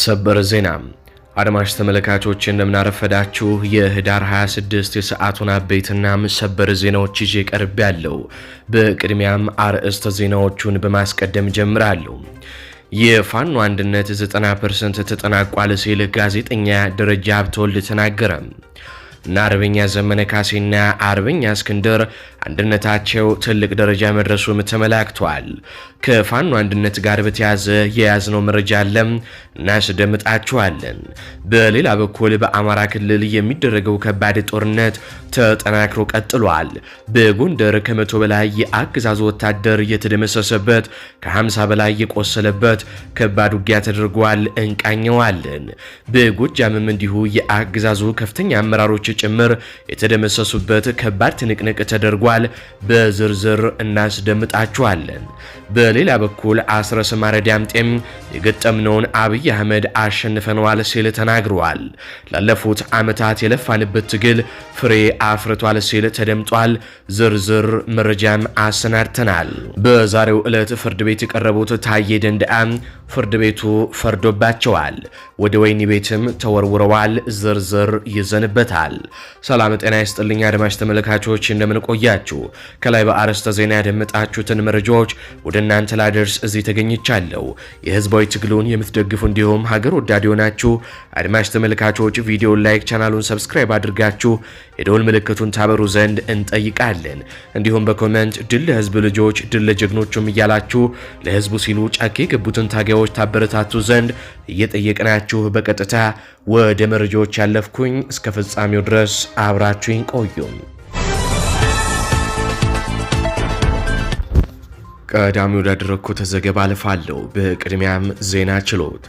ሰበር ዜና አድማጭ ተመልካቾች እንደምናረፈዳችሁ የህዳር 26 የሰዓቱን አበይትና ሰበር ዜናዎች ይዤ ቀርቤያለሁ። በቅድሚያም አርዕስተ ዜናዎቹን በማስቀደም ጀምራለሁ። የፋኖ አንድነት 90% ተጠናቋል ሲል ጋዜጠኛ ደረጃ ሀብተወልድ ተናገረ። እና አርበኛ ዘመነ ካሴና አርበኛ እስክንድር አንድነታቸው ትልቅ ደረጃ መድረሱም ተመላክቷል። ከፋኖ አንድነት ጋር በተያያዘ የያዝነው መረጃ አለም እናስደምጣችኋለን። በሌላ በኩል በአማራ ክልል የሚደረገው ከባድ ጦርነት ተጠናክሮ ቀጥሏል። በጎንደር ከ100 በላይ የአገዛዙ ወታደር የተደመሰሰበት ከ50 በላይ የቆሰለበት ከባድ ውጊያ ተደርጓል። እንቃኘዋለን። በጎጃምም እንዲሁ የአገዛዙ ከፍተኛ አመራሮች ጭምር የተደመሰሱበት ከባድ ትንቅንቅ ተደርጓል። በዝርዝር እናስደምጣችኋለን። በሌላ በኩል አስረስ ማረ ዳምጤም የገጠምነውን አብይ አህመድ አሸንፈነዋል ሲል ተናግረዋል። ላለፉት ዓመታት የለፋንበት ትግል ፍሬ አፍርቷል ሲል ተደምጧል። ዝርዝር መረጃም አሰናድተናል። በዛሬው ዕለት ፍርድ ቤት የቀረቡት ታዬ ደንደዓ ፍርድ ቤቱ ፈርዶባቸዋል። ወደ ወህኒ ቤትም ተወርውረዋል። ዝርዝር ይዘንበታል። ሰላም ጤና ይስጥልኝ አድማጭ ተመልካቾች እንደምን ቆያችሁ? ከላይ በአርዕስተ ዜና ያደመጣችሁትን መረጃዎች ወደ እናንተ ላደርስ እዚህ ተገኝቻለሁ። የህዝባዊ ትግሉን የምትደግፉ እንዲሁም ሀገር ወዳድ የሆናችሁ አድማጭ ተመልካቾች ቪዲዮን ላይክ፣ ቻናሉን ሰብስክራይብ አድርጋችሁ የደወል ምልክቱን ታበሩ ዘንድ እንጠይቃለን። እንዲሁም በኮሜንት ድል ለህዝብ ልጆች ድል ለጀግኖቹም እያላችሁ ለህዝቡ ሲሉ ጫካ የገቡትን ታጋዮች ታበረታቱ ዘንድ እየጠየቅናችሁ በቀጥታ ወደ መረጃዎች ያለፍኩኝ። እስከ ፍጻሜው ድረስ አብራችሁኝ ቆዩ። ቀዳሚ ወዳደረኩት ዘገባ አልፋለሁ። በቅድሚያም ዜና ችሎት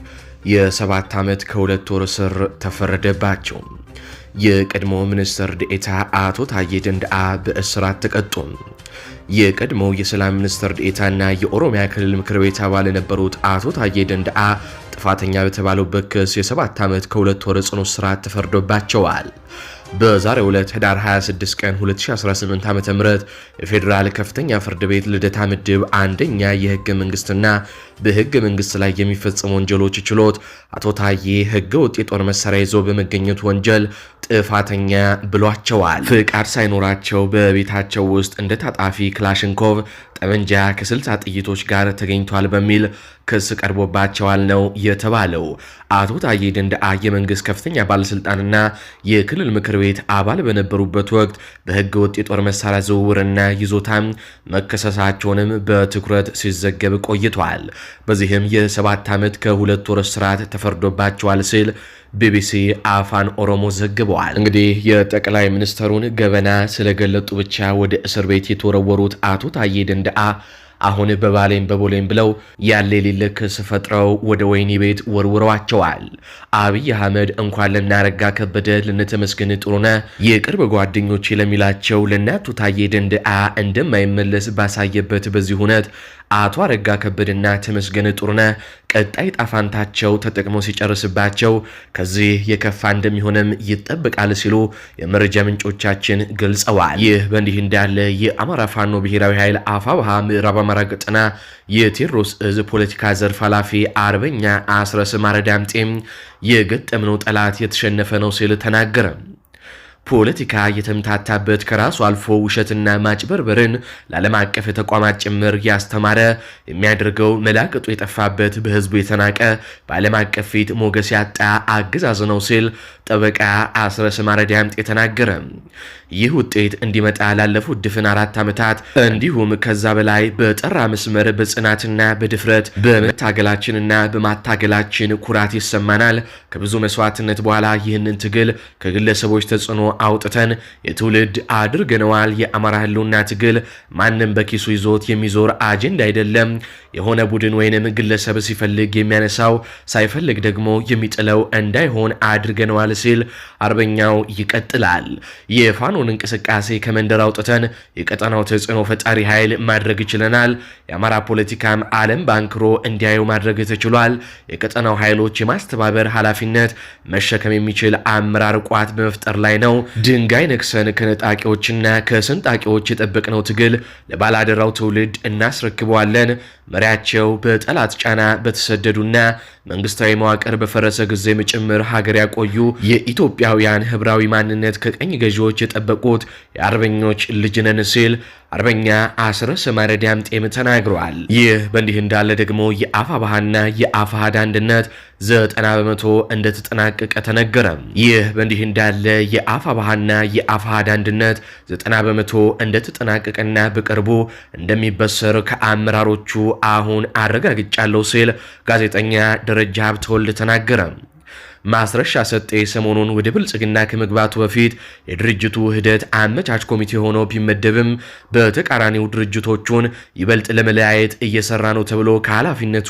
የ7 ዓመት ከ2 ወር እስር ተፈረደባቸው። የቀድሞ ሚኒስትር ዴኤታ አቶ ታዬ ደንደዓ በእስራት ተቀጡ። የቀድሞው የሰላም ሚኒስትር ዴኤታና የኦሮሚያ ክልል ምክር ቤት አባል የነበሩት አቶ ታዬ ደንደዓ ጥፋተኛ በተባሉበት ክስ የ7 ዓመት ከ2 ወር ጽኑ እስራት ተፈርዶባቸዋል። በዛሬው ዕለት ህዳር 26 ቀን 2018 ዓ.ም የፌዴራል ከፍተኛ ፍርድ ቤት ልደታ ምድብ አንደኛ የህገ መንግስትና በህገ መንግስት ላይ የሚፈጸሙ ወንጀሎች ችሎት አቶ ታዬ ህገ ወጥ የጦር መሳሪያ ይዞ በመገኘት ወንጀል ጥፋተኛ ብሏቸዋል። ፍቃድ ሳይኖራቸው በቤታቸው ውስጥ እንደ ታጣፊ ክላሽንኮቭ ጠመንጃ ከ60 ጥይቶች ጋር ተገኝቷል በሚል ክስ ቀርቦባቸዋል ነው የተባለው። አቶ ታዬ ደንደዓ የመንግስት ከፍተኛ ባለስልጣንና የክልል ምክር ቤት አባል በነበሩበት ወቅት በህገ ወጥ የጦር መሳሪያ ዝውውርና ይዞታም መከሰሳቸውንም በትኩረት ሲዘገብ ቆይቷል። በዚህም የ7 ዓመት ከ2 ወር እስራት ተፈርዶባቸዋል ሲል ቢቢሲ አፋን ኦሮሞ ዘግበዋል። እንግዲህ የጠቅላይ ሚኒስትሩን ገበና ስለገለጡ ብቻ ወደ እስር ቤት የተወረወሩት አቶ ታዬ ደንደዓ አሁን በባሌም በቦሌም ብለው ያለ የሌለ ክስ ፈጥረው ወደ ወህኒ ቤት ወርውረዋቸዋል። አብይ አህመድ እንኳን ለናረጋ ከበደ ለነተመስገን ጥሩነህ የቅርብ ጓደኞች ለሚላቸው ለናቱ ታዬ ደንደዓ እንደማይመለስ ባሳየበት በዚህ ሁነት አቶ አረጋ ከበደና ተመስገን ጥሩነህ ቀጣይ ጣፋንታቸው ተጠቅሞ ሲጨርስባቸው ከዚህ የከፋ እንደሚሆንም ይጠበቃል ሲሉ የመረጃ ምንጮቻችን ገልጸዋል። ይህ በእንዲህ እንዳለ የአማራ ፋኖ ብሔራዊ ኃይል አፋብኃ ምዕራብ አማራ ቀጠና የቴዎድሮስ እዝ ፖለቲካ ዘርፍ ኃላፊ አርበኛ አስረስ ማረ ዳምጤም የገጠምነው ጠላት የተሸነፈ ነው ሲል ተናገረ። ፖለቲካ የተምታታበት ከራሱ አልፎ ውሸትና ማጭበርበርን ለዓለም አቀፍ ተቋማት ጭምር ያስተማረ የሚያደርገው መላቀጡ የጠፋበት በህዝቡ የተናቀ በዓለም አቀፍ ፊት ሞገስ ያጣ አገዛዝ ነው ሲል ጠበቃ አስረስ ማረ ዳምጤ ተናገረ። ይህ ውጤት እንዲመጣ ላለፉት ድፍን 4 ዓመታት እንዲሁም ከዛ በላይ በጠራ መስመር በጽናትና በድፍረት በመታገላችንና በማታገላችን ኩራት ይሰማናል። ከብዙ መስዋዕትነት በኋላ ይህንን ትግል ከግለሰቦች ተጽዕኖ አውጥተን የትውልድ አድርገነዋል። የአማራ ህልውና ትግል ማንም በኪሱ ይዞት የሚዞር አጀንዳ አይደለም። የሆነ ቡድን ወይንም ግለሰብ ሲፈልግ የሚያነሳው ሳይፈልግ ደግሞ የሚጥለው እንዳይሆን አድርገነዋል ሲል አርበኛው ይቀጥላል። የፋኖን እንቅስቃሴ ከመንደር አውጥተን የቀጠናው ተጽዕኖ ፈጣሪ ኃይል ማድረግ ይችለናል። የአማራ ፖለቲካም ዓለም ባንክሮ እንዲያዩ ማድረግ ተችሏል። የቀጠናው ኃይሎች የማስተባበር ኃላፊነት መሸከም የሚችል አመራር ቋት በመፍጠር ላይ ነው። ድንጋይ ነክሰን ከነጣቂዎችና ከስንጣቂዎች የጠበቅነው ትግል ለባላደራው ትውልድ እናስረክበዋለን። መሪያቸው በጠላት ጫና በተሰደዱና መንግስታዊ መዋቅር በፈረሰ ጊዜም ጭምር ሀገር ያቆዩ የኢትዮጵያውያን ህብራዊ ማንነት ከቀኝ ገዢዎች የጠበቁት የአርበኞች ልጅ ነን ሲል አርበኛ አስረስ ማረ ዳምጤም ተናግረዋል። ይህ በእንዲህ እንዳለ ደግሞ የአፋብኃና የአፋሕድ አንድነት 90% እንደተጠናቀቀ ተነገረ። ይህ በእንዲህ እንዳለ የአፋብኃና የአፋሕድ አንድነት 90% እንደተጠናቀቀና በቅርቡ እንደሚበሰር ከአመራሮቹ አሁን አረጋግጫለሁ ሲል ጋዜጠኛ ደረጃ ሀብተወልድ ተናገረ። ማስረሻ ሰጤ ሰሞኑን ወደ ብልጽግና ከመግባቱ በፊት የድርጅቱ ውህደት አመቻች ኮሚቴ ሆኖ ቢመደብም በተቃራኒው ድርጅቶቹን ይበልጥ ለመለያየት እየሰራ ነው ተብሎ ከኃላፊነቱ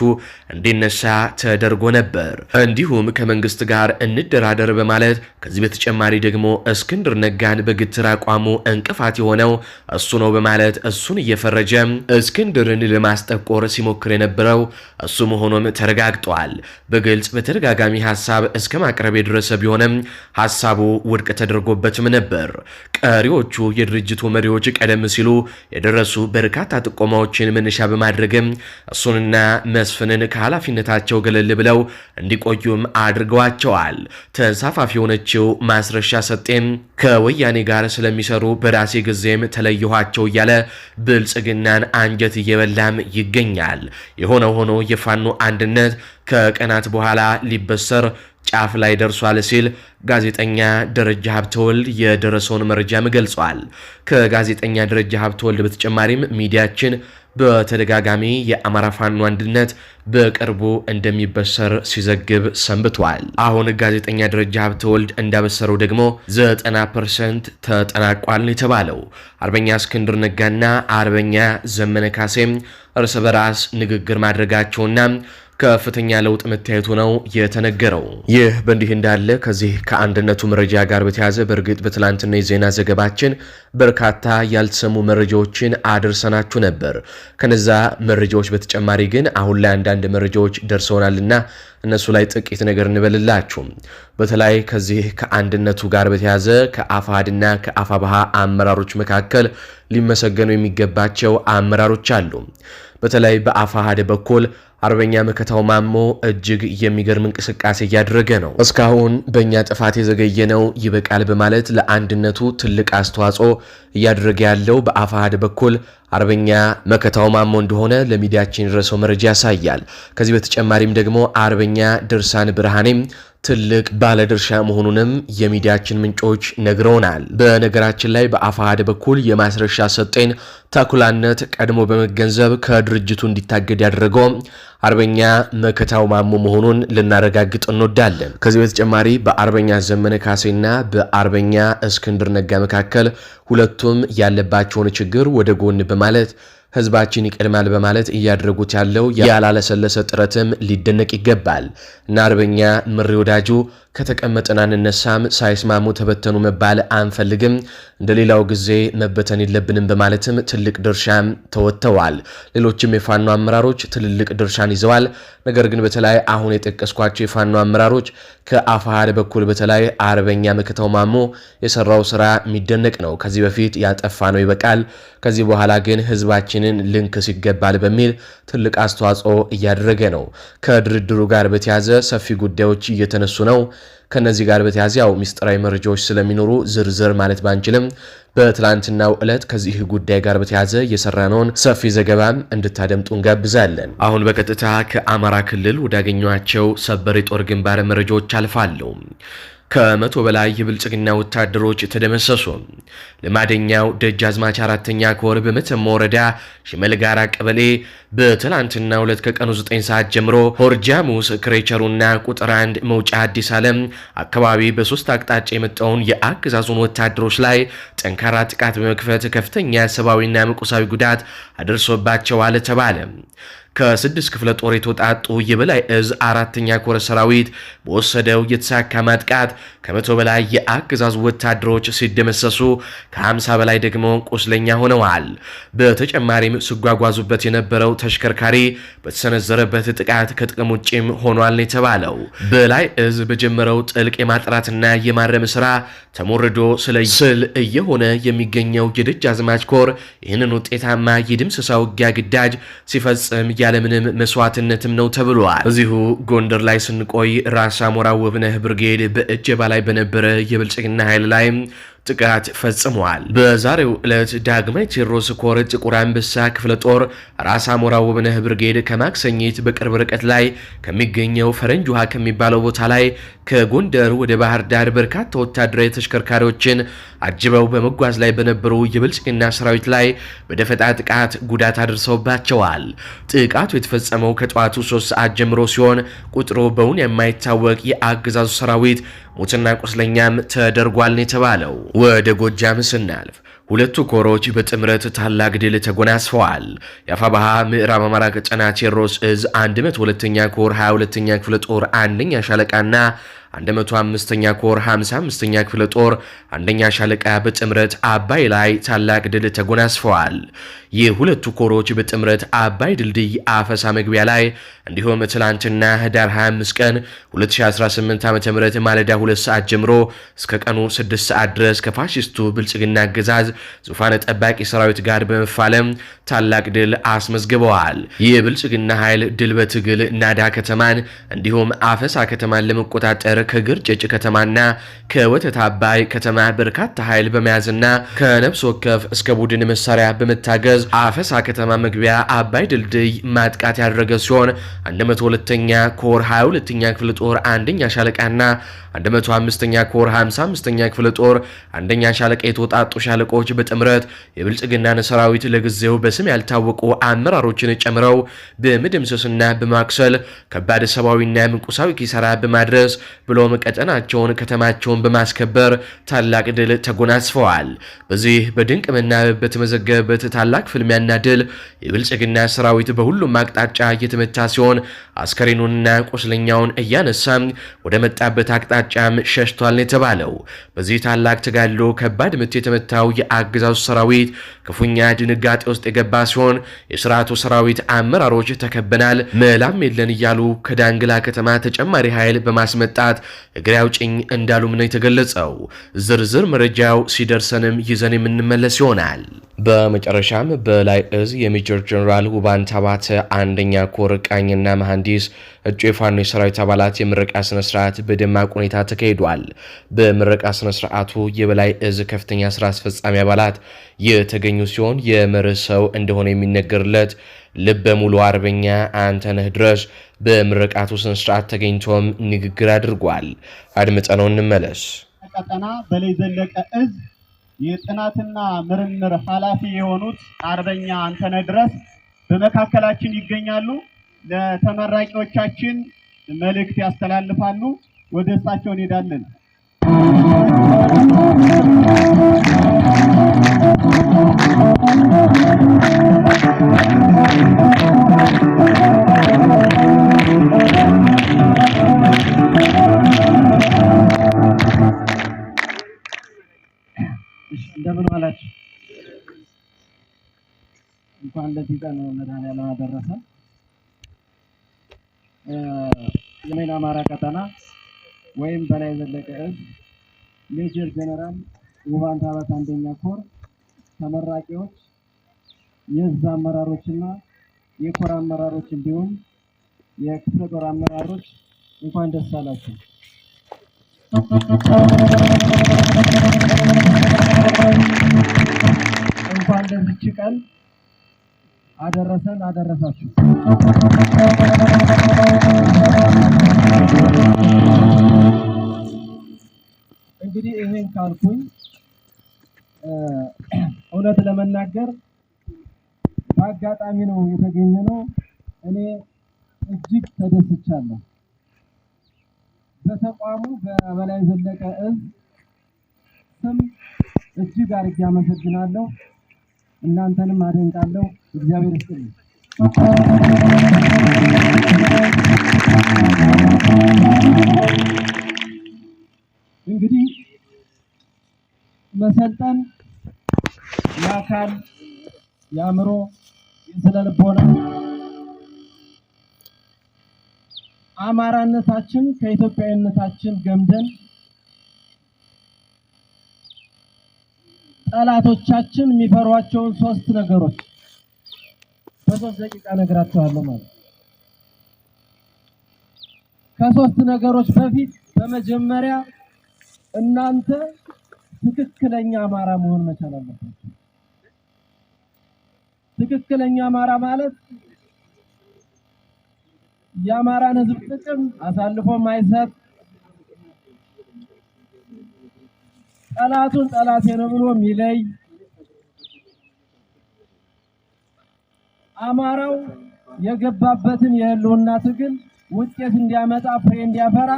እንዲነሳ ተደርጎ ነበር። እንዲሁም ከመንግስት ጋር እንደራደር በማለት ከዚህ በተጨማሪ ደግሞ እስክንድር ነጋን በግትር አቋሙ እንቅፋት የሆነው እሱ ነው በማለት እሱን እየፈረጀ እስክንድርን ለማስጠቆር ሲሞክር የነበረው እሱ መሆኑም ተረጋግጧል። በግልጽ በተደጋጋሚ ሐሳብ እስከ ማቅረብ የደረሰ ቢሆንም ሐሳቡ ውድቅ ተደርጎበትም ነበር። ቀሪዎቹ የድርጅቱ መሪዎች ቀደም ሲሉ የደረሱ በርካታ ጥቆማዎችን መነሻ በማድረግም እሱንና መስፍንን ከኃላፊነታቸው ገለል ብለው እንዲቆዩም አድርገዋቸዋል። ተንሳፋፊ የሆነችው ማስረሻ ሰጤም ከወያኔ ጋር ስለሚሰሩ በራሴ ጊዜም ተለየኋቸው እያለ ብልጽግናን አንጀት እየበላም ይገኛል። የሆነው ሆኖ የፋኖ አንድነት ከቀናት በኋላ ሊበሰር ጫፍ ላይ ደርሷል ሲል ጋዜጠኛ ደረጃ ሀብተወልድ የደረሰውን መረጃም ገልጿል። ከጋዜጠኛ ደረጃ ሀብተወልድ በተጨማሪም ሚዲያችን በተደጋጋሚ የአማራ ፋኖ አንድነት በቅርቡ እንደሚበሰር ሲዘግብ ሰንብቷል። አሁን ጋዜጠኛ ደረጃ ሀብተወልድ እንዳበሰረው ደግሞ 90% ተጠናቋል የተባለው አርበኛ እስክንድር ነጋና አርበኛ ዘመነ ካሴም እርስ በራስ ንግግር ማድረጋቸውና ከፍተኛ ለውጥ መታየቱ ነው የተነገረው። ይህ በእንዲህ እንዳለ ከዚህ ከአንድነቱ መረጃ ጋር በተያያዘ በእርግጥ በትላንትና የዜና ዘገባችን በርካታ ያልተሰሙ መረጃዎችን አድርሰናችሁ ነበር። ከነዛ መረጃዎች በተጨማሪ ግን አሁን ላይ አንዳንድ መረጃዎች ደርሰውናልና እነሱ ላይ ጥቂት ነገር እንበልላችሁ። በተለይ ከዚህ ከአንድነቱ ጋር በተያያዘ ከአፋሕድና ከአፋብኃ አመራሮች መካከል ሊመሰገኑ የሚገባቸው አመራሮች አሉ። በተለይ በአፋሕድ በኩል አርበኛ መከታው ማሞ እጅግ የሚገርም እንቅስቃሴ እያደረገ ነው። እስካሁን በእኛ ጥፋት የዘገየነው ይበቃል በማለት ለአንድነቱ ትልቅ አስተዋጽኦ እያደረገ ያለው በአፋሕድ በኩል አርበኛ መከታው ማሞ እንደሆነ ለሚዲያችን የደረሰው መረጃ ያሳያል። ከዚህ በተጨማሪም ደግሞ አርበኛ ድርሳን ብርሃኔም ትልቅ ባለድርሻ መሆኑንም የሚዲያችን ምንጮች ነግረውናል። በነገራችን ላይ በአፋሕድ በኩል የማስረሻ ሰጤን ተኩላነት ቀድሞ በመገንዘብ ከድርጅቱ እንዲታገድ ያደረገው አርበኛ መከታው ማሞ መሆኑን ልናረጋግጥ እንወዳለን። ከዚህ በተጨማሪ በአርበኛ ዘመነ ካሴና በአርበኛ እስክንድር ነጋ መካከል ሁለቱም ያለባቸውን ችግር ወደ ጎን በማለት ህዝባችን ይቀድማል በማለት እያደረጉት ያለው ያላለሰለሰ ጥረትም ሊደነቅ ይገባል እና አርበኛ ምሬ ወዳጁ ከተቀመጠን አንነሳም፣ ሳይስማሙ ተበተኑ መባል አንፈልግም፣ እንደሌላው ጊዜ መበተን የለብንም በማለትም ትልቅ ድርሻም ተወጥተዋል። ሌሎችም የፋኖ አመራሮች ትልልቅ ድርሻን ይዘዋል። ነገር ግን በተለይ አሁን የጠቀስኳቸው የፋኖ አመራሮች ከአፋሕድ በኩል በተለይ አርበኛ መከታው ማሞ የሰራው ስራ የሚደነቅ ነው። ከዚህ በፊት ያጠፋ ነው ይበቃል፣ ከዚህ በኋላ ግን ህዝባችንን ልንክስ ይገባል በሚል ትልቅ አስተዋጽኦ እያደረገ ነው። ከድርድሩ ጋር በተያዘ ሰፊ ጉዳዮች እየተነሱ ነው። ከነዚህ ጋር በተያያዘ ያው ሚስጥራዊ መረጃዎች ስለሚኖሩ ዝርዝር ማለት ባንችልም በትላንትናው ዕለት ከዚህ ጉዳይ ጋር በተያያዘ የሰራነውን ሰፊ ዘገባም እንድታደምጡ እንጋብዛለን። አሁን በቀጥታ ከአማራ ክልል ወዳገኟቸው ሰበር የጦር ግንባር መረጃዎች አልፋለሁ። ከ100 በላይ የብልጽግና ወታደሮች ተደመሰሱ። ልማደኛው ደጃዝማች አራተኛ ኮር በመተማ ወረዳ ሽመልጋራ ቀበሌ በትላንትናው ዕለት ከቀኑ 9 ሰዓት ጀምሮ ሆርጃሙስ ክሬቸሩና ቁጥር 1 መውጫ አዲስ ዓለም አካባቢ በሶስት አቅጣጫ የመጣውን የአገዛዙን ወታደሮች ላይ ጠንካራ ጥቃት በመክፈት ከፍተኛ ሰብአዊና ቁሳዊ ጉዳት አድርሶባቸዋል ተባለ። ከ6 ክፍለ ጦር የተወጣጡ የበላይ እዝ አራተኛ ኮር ሰራዊት በወሰደው የተሳካ ማጥቃት ከ100 በላይ የአገዛዙ ወታደሮች ሲደመሰሱ ከ50 በላይ ደግሞ ቁስለኛ ሆነዋል። በተጨማሪም ሲጓጓዙበት የነበረው ተሽከርካሪ በተሰነዘረበት ጥቃት ከጥቅም ውጭም ሆኗል የተባለው በላይ እዝ በጀመረው ጥልቅ የማጥራትና የማረም ስራ ተሞርዶ ስል እየሆነ የሚገኘው የደጃዝማች ኮር ይህንን ውጤታማ የድምሰሳ ውጊያ ግዳጅ ሲፈጽም ያለምንም መስዋዕትነትም ነው ተብሏል። እዚሁ ጎንደር ላይ ስንቆይ ራስ አሞራ ውብነህ ብርጌድ በእጀባ ላይ በነበረ የብልጽግና ኃይል ላይ ጥቃት ፈጽሟል። በዛሬው ዕለት ዳግማዊ ቴዎድሮስ ኮር ጥቁር አንበሳ ክፍለ ጦር ራስ አሞራ ውብነህ ብርጌድ ከማክሰኝት በቅርብ ርቀት ላይ ከሚገኘው ፈረንጅ ውሃ ከሚባለው ቦታ ላይ ከጎንደር ወደ ባህር ዳር በርካታ ወታደራዊ ተሽከርካሪዎችን አጅበው በመጓዝ ላይ በነበሩ የብልጽግና ሰራዊት ላይ በደፈጣ ጥቃት ጉዳት አድርሰውባቸዋል። ጥቃቱ የተፈጸመው ከጠዋቱ 3 ሰዓት ጀምሮ ሲሆን ቁጥሩ በውን የማይታወቅ የአገዛዙ ሰራዊት ሞትና ቁስለኛም ተደርጓል የተባለው። ወደ ጎጃም ስናልፍ ሁለቱ ኮሮች በጥምረት ታላቅ ድል ተጎናጽፈዋል። የአፋባሃ ምዕራብ አማራ ቀጠና ቴዎድሮስ እዝ 102ኛ ኮር 22ኛ ክፍለ ጦር አንደኛ ሻለቃና 105ኛ ኮር 55ኛ ክፍለ ጦር አንደኛ ሻለቃ በጥምረት አባይ ላይ ታላቅ ድል ተጎናጽፈዋል። የሁለቱ ኮሮች በጥምረት አባይ ድልድይ አፈሳ መግቢያ ላይ እንዲሁም ትላንትና ህዳር 25 ቀን 2018 ዓ.ም ማለዳ 2 ሰዓት ጀምሮ እስከ ቀኑ 6 ሰዓት ድረስ ከፋሽስቱ ብልጽግና አገዛዝ ዙፋን ጠባቂ ሰራዊት ጋር በመፋለም ታላቅ ድል አስመዝግበዋል። የብልጽግና ኃይል ድል በትግል ናዳ ከተማን እንዲሁም አፈሳ ከተማን ለመቆጣጠር ከግርጭጭ ከተማና ከወተት አባይ ከተማ በርካታ ኃይል በመያዝና ከነፍስ ወከፍ እስከ ቡድን መሳሪያ በመታገዝ አፈሳ ከተማ መግቢያ አባይ ድልድይ ማጥቃት ያደረገ ሲሆን 102ኛ ኮር 22ኛ ክፍለ ጦር አንደኛ ሻለቃና 105ኛ ኮር 55ኛ ክፍለ ጦር አንደኛ ሻለቃ የተወጣጡ ሻለቆች በጥምረት የብልጽግናን ሰራዊት ለጊዜው በስም ያልታወቁ አመራሮችን ጨምረው በመደምሰስና በማክሰል ከባድ ሰብአዊና ቁሳዊ ኪሳራ በማድረስ ብሎም ቀጠናቸውን ከተማቸውን በማስከበር ታላቅ ድል ተጎናጽፈዋል። በዚህ በድንቅ መናበብ በተመዘገበበት ታላቅ ፍልሚያና ድል የብልጽግና ሰራዊት በሁሉም አቅጣጫ እየተመታ ሲሆን አስከሬኑንና ቁስለኛውን እያነሳ ወደ መጣበት አቅጣጫም ሸሽቷል የተባለው። በዚህ ታላቅ ተጋድሎ ከባድ ምት የተመታው የአገዛዙ ሰራዊት ክፉኛ ድንጋጤ ውስጥ የገባ ሲሆን የስርዓቱ ሰራዊት አመራሮች ተከበናል፣ መላም የለን እያሉ ከዳንግላ ከተማ ተጨማሪ ኃይል በማስመጣት እግሬ አውጭኝ እንዳሉም ነው የተገለጸው። ዝርዝር መረጃው ሲደርሰንም ይዘን የምንመለስ ይሆናል። በመጨረሻም በላይ እዝ የሜጀር ጀነራል ውባንተ አባተ አንደኛ ኮር ቃኝና መሐንዲስ እጩ የፋኖ የሰራዊት አባላት የምረቃ ስነስርዓት በደማቅ ሁኔታ ተካሂዷል። በምረቃ ስነስርዓቱ የበላይ እዝ ከፍተኛ ስራ አስፈጻሚ አባላት የተገኙ ሲሆን የመርህ ሰው እንደሆነ የሚነገርለት ልበ ሙሉ አርበኛ አንተነህ ድረስ በምረቃቱ ስነስርዓት ተገኝቶም ንግግር አድርጓል። አድምጠነው እንመለስ። ቀጠና በላይ ዘለቀ እዝ የጥናትና ምርምር ኃላፊ የሆኑት አርበኛ አንተነህ ድረስ በመካከላችን ይገኛሉ። ለተመራቂዎቻችን መልእክት ያስተላልፋሉ። ወደ እሳቸው እንሄዳለን። እንደምን ዋላችሁ። እንኳን ለዚህ ቀን መድኃኔዓለም አደረሰ። የሰሜን አማራ ቀጠና ወይም በላይ ዘለቀ እዝ ሜጀር ጀነራል ውባንተ አባተ አንደኛ ኮር ተመራቂዎች፣ የእዝ አመራሮችና የኮር አመራሮች እንዲሁም የክፍለ ጦር አመራሮች እንኳን ደስ አላችሁ። እንኳን ለዚች ቀን አደረሰን አደረሳችሁ። እንግዲህ ይሄን ካልኩኝ እውነት ለመናገር በአጋጣሚ ነው የተገኘነው። እኔ እጅግ ተደስቻለሁ። በተቋሙ በበላይ ዘለቀ እዝ ስም እጅግ አድርጌ አመሰግናለሁ። እናንተንም አደንቃለሁ። እግዚአብሔር ይስጥልኝ። እንግዲህ መሰልጠን የአካል የአእምሮ የስነ ልቦና አማራነታችን ከኢትዮጵያዊነታችን ገምደን ጠላቶቻችን የሚፈሯቸውን 3 ነገሮች በ3 ደቂቃ ነግራችኋለሁ ማለት ከ3 ነገሮች በፊት በመጀመሪያ እናንተ ትክክለኛ አማራ መሆን መቻል አለባችሁ። ትክክለኛ አማራ ማለት የአማራን ህዝብ ጥቅም አሳልፎ ማይሰጥ ጠላቱን ጠላቴ ነው ብሎ የሚለይ አማራው የገባበትን የህልውና ትግል ውጤት እንዲያመጣ ፍሬ እንዲያፈራ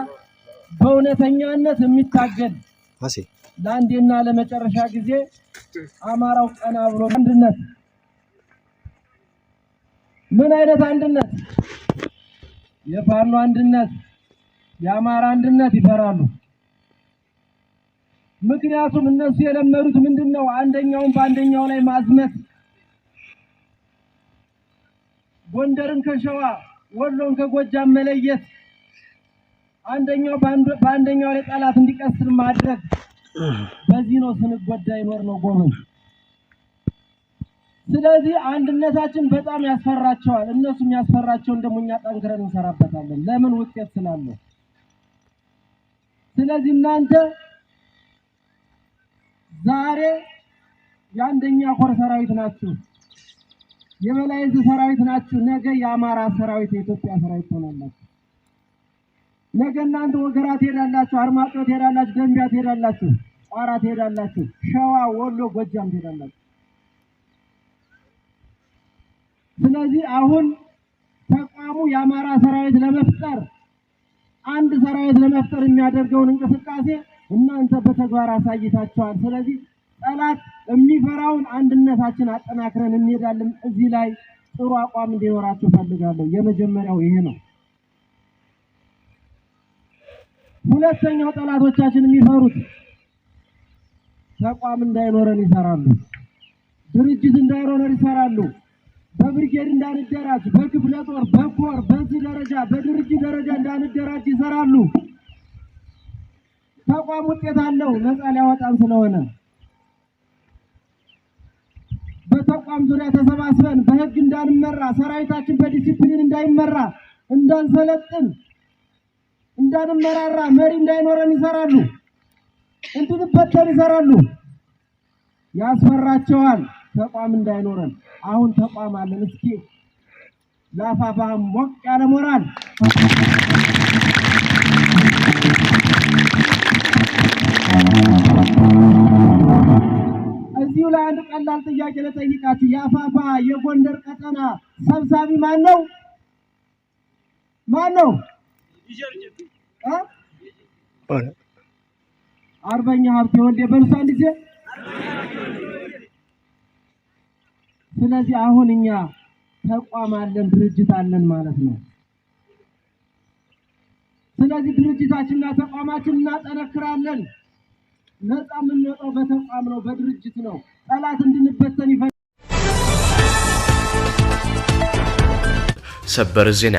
በእውነተኛነት የሚታገል ለአንዴና ለመጨረሻ ጊዜ አማራው ቀና ብሎ አንድነት። ምን አይነት አንድነት? የፋኖ አንድነት፣ የአማራ አንድነት ይፈራሉ። ምክንያቱም እነሱ የለመዱት ምንድነው? አንደኛውን በአንደኛው ላይ ማዝመት፣ ጎንደርን ከሸዋ ወሎን ከጎጃም መለየት፣ አንደኛው በአንደኛው ላይ ጠላት እንዲቀስር ማድረግ። በዚህ ነው ስንጎዳ ይኖር ነው ጎበዝ። ስለዚህ አንድነታችን በጣም ያስፈራቸዋል። እነሱም ያስፈራቸውን ደግሞ እኛ ጠንክረን እንሰራበታለን። ለምን? ውጤት ስላለው። ስለዚህ እናንተ ዛሬ የአንደኛ ኮር ሰራዊት ናችሁ፣ የበላይ ዕዝ ሰራዊት ናችሁ። ነገ የአማራ ሰራዊት የኢትዮጵያ ሰራዊት ትሆናላችሁ። ነገ እናንተ ወገራ ትሄዳላችሁ፣ አርማጭሆ ትሄዳላችሁ፣ ደንቢያ ትሄዳላችሁ፣ ቋራ ትሄዳላችሁ፣ ሸዋ፣ ወሎ፣ ጎጃም ትሄዳላችሁ። ስለዚህ አሁን ተቋሙ የአማራ ሰራዊት ለመፍጠር አንድ ሰራዊት ለመፍጠር የሚያደርገውን እንቅስቃሴ እናንተ በተግባር አሳይታችኋል። ስለዚህ ጠላት የሚፈራውን አንድነታችን አጠናክረን እንሄዳለን። እዚህ ላይ ጥሩ አቋም እንዲኖራችሁ ፈልጋለሁ። የመጀመሪያው ይሄ ነው። ሁለተኛው ጠላቶቻችን የሚፈሩት ተቋም እንዳይኖረን ይሰራሉ፣ ድርጅት እንዳይኖረን ይሰራሉ። በብርጌድ እንዳንደራጅ፣ በክፍለ ጦር፣ በኮር፣ በዚህ ደረጃ በድርጅት ደረጃ እንዳንደራጅ ይሰራሉ። ተቋም ውጤት አለው ነፃ ሊያወጣን ስለሆነ በተቋም ዙሪያ ተሰባስበን በህግ እንዳንመራ፣ ሰራዊታችን በዲሲፕሊን እንዳይመራ፣ እንዳንሰለጥን፣ እንዳንመራራ፣ መሪ እንዳይኖረን ይሰራሉ። እንድንበተን ይሰራሉ። ያስፈራቸዋል ተቋም እንዳይኖረን። አሁን ተቋም አለን። እስኪ ላፋፋም ሞቅ ያለ ሞራል እዚሁ ላይ አንድ ቀላል ጥያቄ ልጠይቃችሁ። የአፋፋ የጎንደር ቀጠና ሰብሳቢ ማን ነው? ማን ነው? አርበኛ ሀብቴ ወልዴ በርሳ እንዴ። ስለዚህ አሁን እኛ ተቋም አለን፣ ድርጅት አለን ማለት ነው። ስለዚህ ድርጅታችንና ተቋማችን እናጠነክራለን። ነፃ የምንወጣው በተቋም ነው፣ በድርጅት ነው። ጠላት እንድንበተን ይፈልጋል። ሰበር ዜና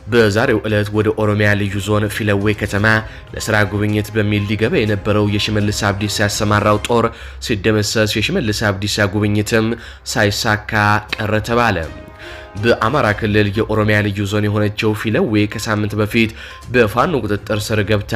በዛሬው ዕለት ወደ ኦሮሚያ ልዩ ዞን ፊለዌ ከተማ ለስራ ጉብኝት በሚል ሊገባ የነበረው የሽመልስ አብዲሳ ያሰማራው ጦር ሲደመሰስ የሽመልስ አብዲሳ ጉብኝትም ሳይሳካ ቀረ ተባለ። በአማራ ክልል የኦሮሚያ ልዩ ዞን የሆነችው ፊለዌ ከሳምንት በፊት በፋኖ ቁጥጥር ስር ገብታ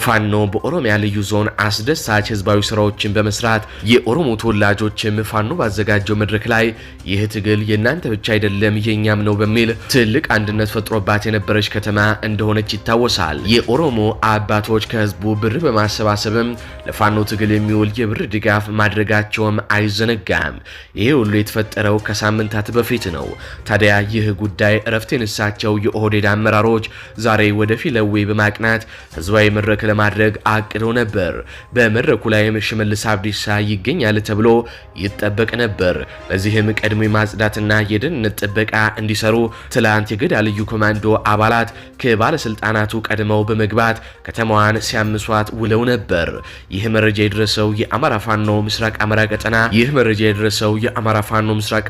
ፋኖ በኦሮሚያ ልዩ ዞን አስደሳች ህዝባዊ ስራዎችን በመስራት የኦሮሞ ተወላጆችም ፋኖ ባዘጋጀው መድረክ ላይ ይህ ትግል የእናንተ ብቻ አይደለም የኛም ነው በሚል ትልቅ አንድነት ፈጥሮባት የነበረች ከተማ እንደሆነች ይታወሳል። የኦሮሞ አባቶች ከህዝቡ ብር በማሰባሰብም ለፋኖ ትግል የሚውል የብር ድጋፍ ማድረጋቸውም አይዘነጋም። ይሄ ሁሉ የተፈጠረው ከሳምንታት በፊት ነው። ታዲያ ይህ ጉዳይ እረፍት የነሳቸው የኦህዴድ አመራሮች ዛሬ ወደ ፊለዌ በማቅናት ህዝባዊ መድረክ ለማድረግ አቅደው ነበር። በመድረኩ ላይም ሽመልስ አብዲሳ ይገኛል ተብሎ ይጠበቅ ነበር። ለዚህም ቀድሞ የማጽዳትና የደህንነት ጥበቃ እንዲሰሩ ትላንት የገዳ ልዩ ኮማንዶ አባላት ከባለስልጣናቱ ቀድመው በመግባት ከተማዋን ሲያምሷት ውለው ነበር። ይህ መረጃ የደረሰው የአማራ ፋኖ ምስራቅ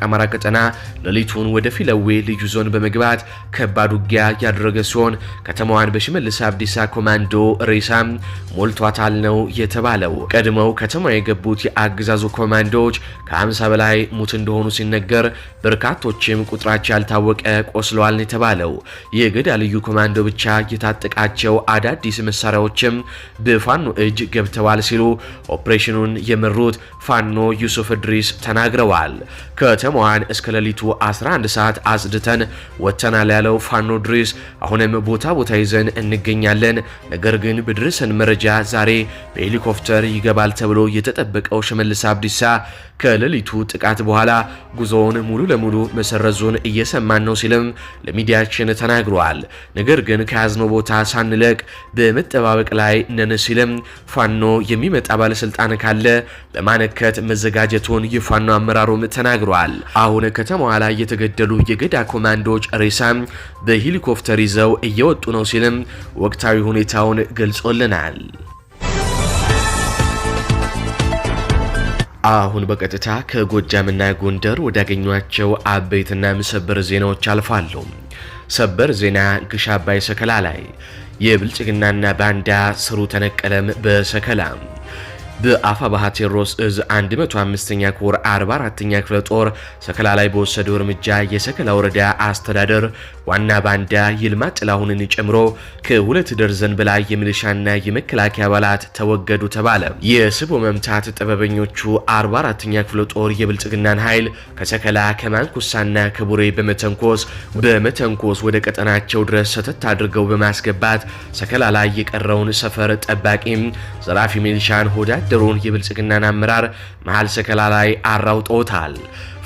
አማራ ቀጠና ሌሊቱን ወደ ፊለዌ ልዩ ዞን በመግባት ከባድ ውጊያ ያደረገ ሲሆን ከተማዋን በሽመልስ አብዲሳ ኮማንዶ ሬሳም ሞልቷታል ነው የተባለው። ቀድመው ከተማው የገቡት የአገዛዙ ኮማንዶዎች ከ50 በላይ ሙት እንደሆኑ ሲነገር በርካቶችም ቁጥራቸው ያልታወቀ ቆስለዋል የተባለው። የገዳ ልዩ ኮማንዶ ብቻ የታጠቃቸው አዳዲስ መሳሪያዎችም በፋኖ እጅ ገብተዋል ሲሉ ኦፕሬሽኑን የመሩት ፋኖ ዩሱፍ ድሪስ ተናግረዋል። ከተማዋን እስከ ሌሊቱ 11 ሰዓት አጽድተን ወተናል ያለው ፋኖ ድሪስ አሁንም ቦታ ይዘን እንገኛለን፣ ነገር ግን በድረሰን መረጃ ዛሬ በሄሊኮፕተር ይገባል ተብሎ የተጠበቀው ሽመልስ አብዲሳ ከሌሊቱ ጥቃት በኋላ ጉዞውን ሙሉ ለሙሉ መሰረዙን እየሰማን ነው ሲልም ለሚዲያችን ተናግሯል። ነገር ግን ከያዝነው ቦታ ሳንለቅ በመጠባበቅ ላይ ነን ሲልም ፋኖ የሚመጣ ባለስልጣን ካለ ለማነከት መዘጋጀቱን የፋኖ አመራሩም ተናግሯል። አሁን ከተማዋ ላይ የተገደሉ የገዳ ኮማንዶዎች ሬሳም በሄሊኮፕተር ይዘው እየወጡ ነው ሲልም ወቅታዊ ሁኔታውን ገልጾልናል። አሁን በቀጥታ ከጎጃምና ጎንደር ወዳገኟቸው አበይትና ሰበር ዜናዎች አልፋሉ። ሰበር ዜና ግሽ አባይ ሰከላ ላይ የብልጽግናና ባንዳ ስሩ ተነቀለም በሰከላ በአፋባሃ ቴዎድሮስ እዝ 105ኛ ኮር 44ኛ ክፍለ ጦር ሰከላ ላይ በወሰደው እርምጃ የሰከላ ወረዳ አስተዳደር ዋና ባንዳ ይልማ ጥላሁንን ጨምሮ ከ2 ደርዘን በላይ የሚሊሻና የመከላከያ አባላት ተወገዱ ተባለ። የስቦ መምታት ጥበበኞቹ 44ኛ ክፍለ ጦር የብልጽግናን ኃይል ከሰከላ ከማንኩሳና ከቡሬ በመተንኮስ ወደ ቀጠናቸው ድረስ ሰተት አድርገው በማስገባት ሰከላ ላይ የቀረውን ሰፈር ጠባቂም ዘራፊ ሚሊሻን ደሩን የብልጽግናን አመራር መሃል ሰከላ ላይ አራውጦታል።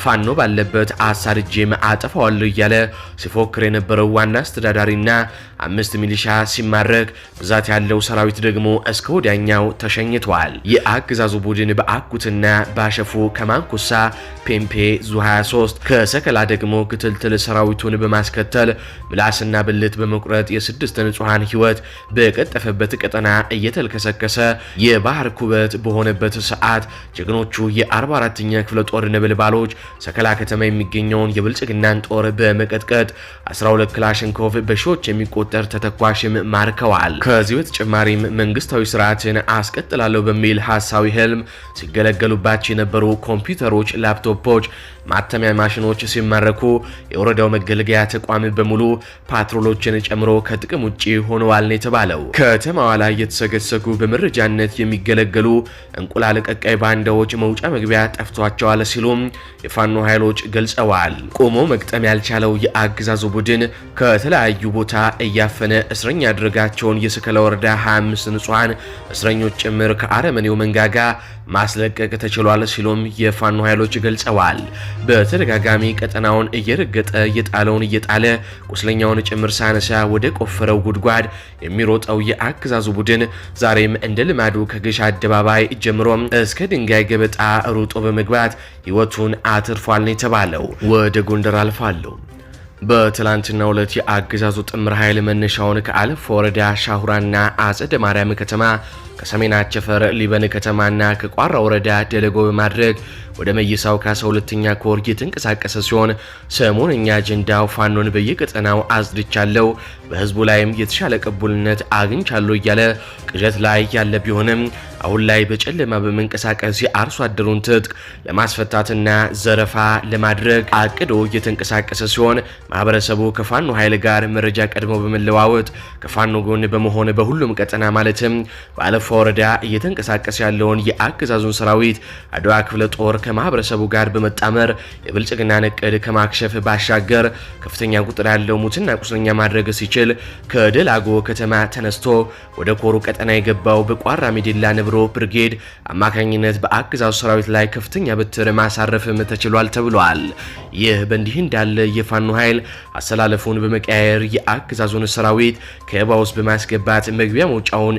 ፋኖ ባለበት አሳርጄም አጠፋዋለሁ እያለ ሲፎክር የነበረው ዋና አስተዳዳሪና 5 ሚሊሻ ሲማረክ ብዛት ያለው ሰራዊት ደግሞ እስከ ወዲያኛው ተሸኝቷል። የአገዛዙ ቡድን በአኩትና ባሸፉ ከማንኩሳ ፔምፔ ዙ 23 ከሰከላ ደግሞ ክትልትል ሰራዊቱን በማስከተል ምላስና ብልት በመቁረጥ የ6 ንጹሃን ህይወት በቀጠፈበት ቀጠና እየተልከሰከሰ የባህር ኩበት በሆነበት ሰዓት ጀግኖቹ የ44ኛ ክፍለ ጦር ነበልባሎች ሰከላ ከተማ የሚገኘውን የብልጽግናን ጦር በመቀጥቀጥ 12 ክላሽንኮቭ በሺዎች የሚቆጠር ተተኳሽም ማርከዋል። ከዚህ በተጨማሪም መንግስታዊ ስርዓትን አስቀጥላለሁ በሚል ሐሳዊ ህልም ሲገለገሉባቸው የነበሩ ኮምፒውተሮች፣ ላፕቶፖች፣ ማተሚያ ማሽኖች ሲማረኩ የወረዳው መገልገያ ተቋም በሙሉ ፓትሮሎችን ጨምሮ ከጥቅም ውጪ ሆነዋል ነው የተባለው። ከተማዋ ላይ የተሰገሰጉ በመረጃነት የሚገለገሉ እንቁላል ቀቃይ ባንዳዎች መውጫ መግቢያ ጠፍቷቸዋል ሲሉም የፋኖ ኃይሎች ገልጸዋል። ቆሞ መቅጠም ያልቻለው የአገዛዙ ቡድን ከተለያዩ ቦታ እያፈነ እስረኛ ያደረጋቸውን የሰከላ ወረዳ 25 ንጹሃን እስረኞች ጭምር ከአረመኔው መንጋጋ ማስለቀቅ ተችሏል ሲሉም የፋኖ ኃይሎች ገልጸዋል። በተደጋጋሚ ቀጠናውን እየረገጠ የጣለውን እየጣለ ቁስለኛውን ጭምር ሳነሳ ወደ ቆፈረው ጉድጓድ የሚሮጠው የአገዛዙ ቡድን ዛሬም እንደ ልማዱ ከግሽ አደባባይ ጀምሮም እስከ ድንጋይ ገበጣ ሩጦ በመግባት ህይወቱን አትርፏል ነው የተባለው። ወደ ጎንደር አልፋለሁ። በትላንትናው ዕለት የአገዛዙ ጥምር ኃይል መነሻውን ከአለፋ ወረዳ ሻሁራና አጸደ ማርያም ከተማ ከሰሜን አቸፈር ሊበን ከተማና ከቋራ ወረዳ ደለጎ በማድረግ ወደ መይሳው ካሳ 2ኛ ኮር የተንቀሳቀሰ ሲሆን ሰሞንኛ አጀንዳው ፋኖን በየቀጠናው አጽድቻለሁ፣ በህዝቡ ላይም የተሻለ ቅቡልነት አግኝቻለሁ እያለ ቅዠት ላይ ያለ ቢሆንም አሁን ላይ በጨለማ በመንቀሳቀስ የአርሶ አደሩን ትጥቅ ለማስፈታትና ዘረፋ ለማድረግ አቅዶ እየተንቀሳቀሰ ሲሆን ማህበረሰቡ ከፋኖ ኃይል ጋር መረጃ ቀድሞ በመለዋወጥ ከፋኖ ጎን በመሆን በሁሉም ቀጠና ማለትም በአለፋ ወረዳ እየተንቀሳቀሰ ያለውን የአገዛዙን ሰራዊት አድዋ ክፍለ ጦር ከማህበረሰቡ ጋር በመጣመር የብልጽግና እቅድ ከማክሸፍ ባሻገር ከፍተኛ ቁጥር ያለው ሙትና ቁስለኛ ማድረግ ሲችል ከደላጎ ከተማ ተነስቶ ወደ ኮሩ ቀጠና የገባው በቋራ ሚዲላ ንብሮ ብርጌድ አማካኝነት በአገዛዙ ሰራዊት ላይ ከፍተኛ በትር ማሳረፍም ተችሏል ተብሏል። ይህ በእንዲህ እንዳለ የፋኖ ኃይል አሰላለፉን በመቀያየር የአገዛዙን ሰራዊት ከበባ ውስጥ በማስገባት መግቢያ መውጫውን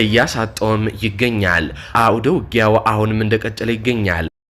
እያሳጠውም ይገኛል። አውደ ውጊያው አሁንም እንደቀጠለ ይገኛል።